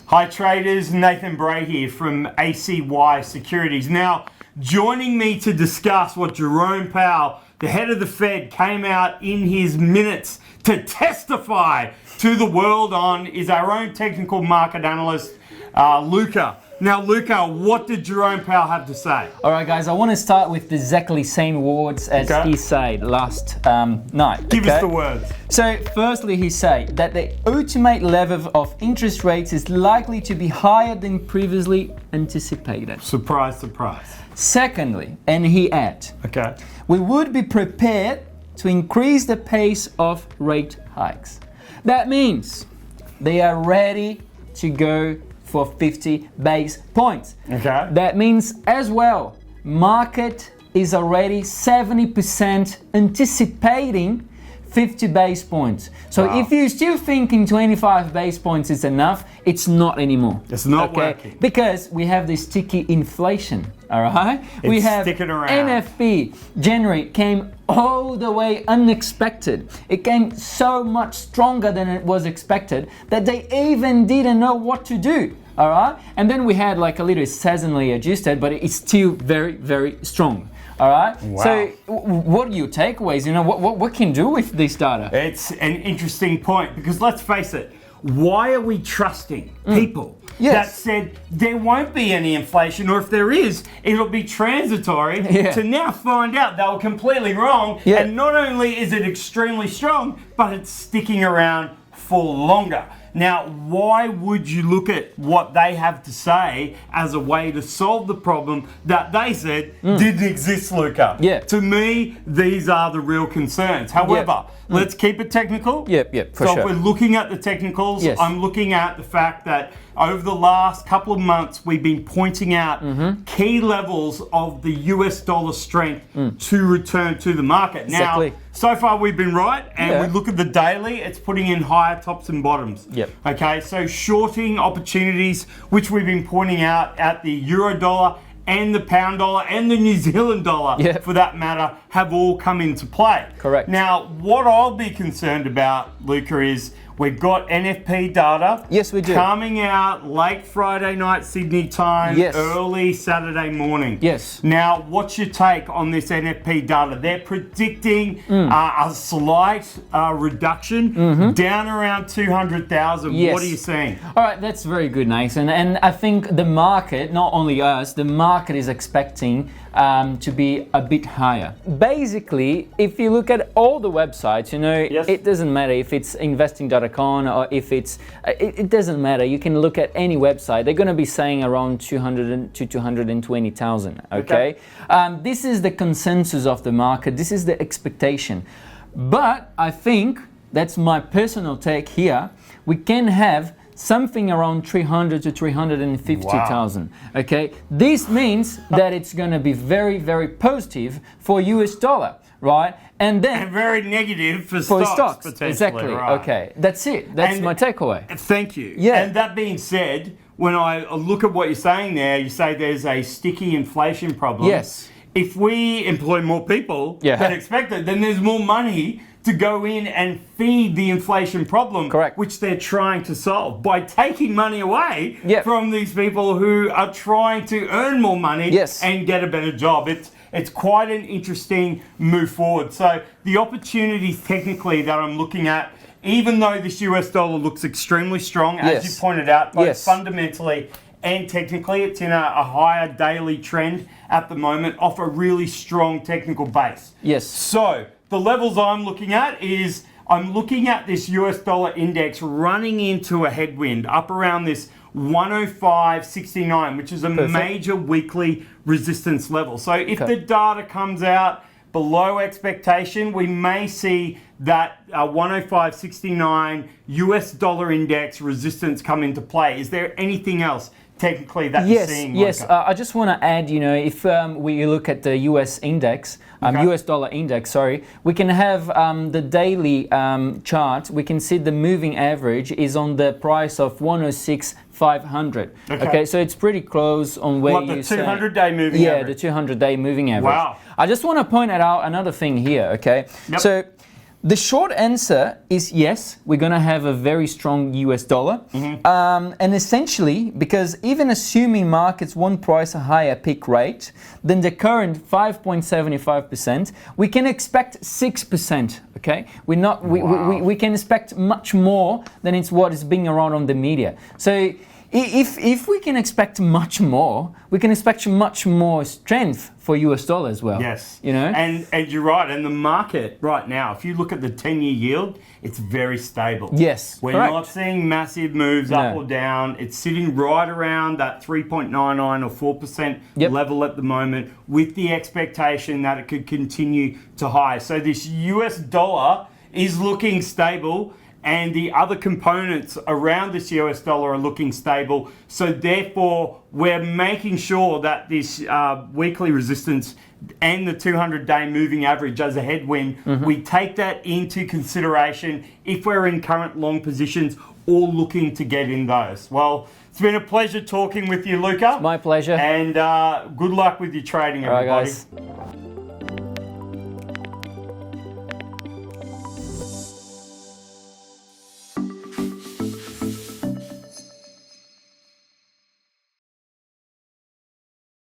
Hi traders, Nathan Bray here from ACY Securities. Now, joining me to discuss what Jerome Powell, the head of the Fed, came out in his minutes to testify to the world on is our own technical market analyst, Luca. Now, Luca, what did Jerome Powell have to say? All right, guys, I want to start with the exactly same words as he said last night. Give us the words. So, firstly, he said that the ultimate level of interest rates is likely to be higher than previously anticipated. Surprise, surprise. Secondly, and he added, we would be prepared to increase the pace of rate hikes. That means they are ready to go for 50 base points. That means as well, market is already 70% anticipating 50 base points. So if you're still thinking 25 base points is enough, it's not anymore. It's not working. Because we have this sticky inflation, all right? We have sticking around. NFP, January, came all the way unexpected. It came so much stronger than it was expected that they even didn't know what to do. All right, and then we had like a little seasonally adjusted, but it's still very, very strong. All right. Wow. So, what are your takeaways? You know, what can do with this data? It's an interesting point because let's face it. Why are we trusting people that said there won't be any inflation, or if there is, it'll be transitory, to now find out they were completely wrong? And not only is it extremely strong, but it's sticking around for longer. Now, why would you look at what they have to say as a way to solve the problem that they said didn't exist, Luca? To me, these are the real concerns. However, let's keep it technical. So if we're looking at the technicals, I'm looking at the fact that over the last couple of months, we've been pointing out key levels of the US dollar strength to return to the market. Now, so far we've been right, and we look at the daily, it's putting in higher tops and bottoms. Okay, so shorting opportunities, which we've been pointing out at the euro dollar and the pound dollar and the New Zealand dollar, for that matter, have all come into play. Now, what I'll be concerned about, Luca, is we've got NFP data we do. coming out late Friday night Sydney time, early Saturday morning. Now, what's your take on this NFP data? They're predicting a slight reduction down around 200,000. What are you seeing? All right, that's very good, Nathan. And I think the market, not only us, the market is expecting to be a bit higher. Basically, if you look at all the websites, you know, it doesn't matter if it's investing.com or if it's, it doesn't matter. You can look at any website. They're going to be saying around 200 to 220,000. This is the consensus of the market. This is the expectation. But I think, that's my personal take here, we can have something around 300 to 350,000. This means that it's going to be very, very positive for US dollar, right? And then very negative for stocks potentially. Exactly. That's it. That's my takeaway. Thank you. And that being said, when I look at what you're saying there, you say there's a sticky inflation problem. If we employ more people than expected, then there's more money to go in and feed the inflation problem, which they're trying to solve by taking money away from these people who are trying to earn more money and get a better job. It's quite an interesting move forward. So the opportunities technically that I'm looking at, even though this US dollar looks extremely strong, as you pointed out, both fundamentally and technically, it's in a higher daily trend at the moment off a really strong technical base. So the levels I'm looking at is I'm looking at this US dollar index running into a headwind up around this 105.69, which is a major weekly resistance level. So if the data comes out below expectation, we may see that 105.69 US dollar index resistance come into play. Is there anything else technically that you're seeing? I just want to add, you know, if we look at the US index, US dollar index, we can have the daily chart. We can see the moving average is on the price of 106,500. So it's pretty close on where you say. The 200-day moving average? The 200-day moving average. I just want to point out another thing here, So The short answer is yes, we're going to have a very strong US dollar. And essentially, because even assuming markets won't price a higher peak rate than the current 5.75%, we can expect 6%. Okay, we can expect much more than it's what is being around on the media. So if we can expect much more, we can expect much more strength for US dollar as well. Yes. You know? And you're right. And the market right now, if you look at the 10-year yield, it's very stable. Yes. We're correct. not seeing massive moves up or down. It's sitting right around that 3.99 or 4% level at the moment, with the expectation that it could continue to high. So this US dollar is looking stable, and the other components around this US dollar are looking stable. So therefore, we're making sure that this weekly resistance and the 200-day moving average as a headwind, we take that into consideration if we're in current long positions or looking to get in those. Well, it's been a pleasure talking with you, Luca. My pleasure. And good luck with your trading, everybody. All right, guys.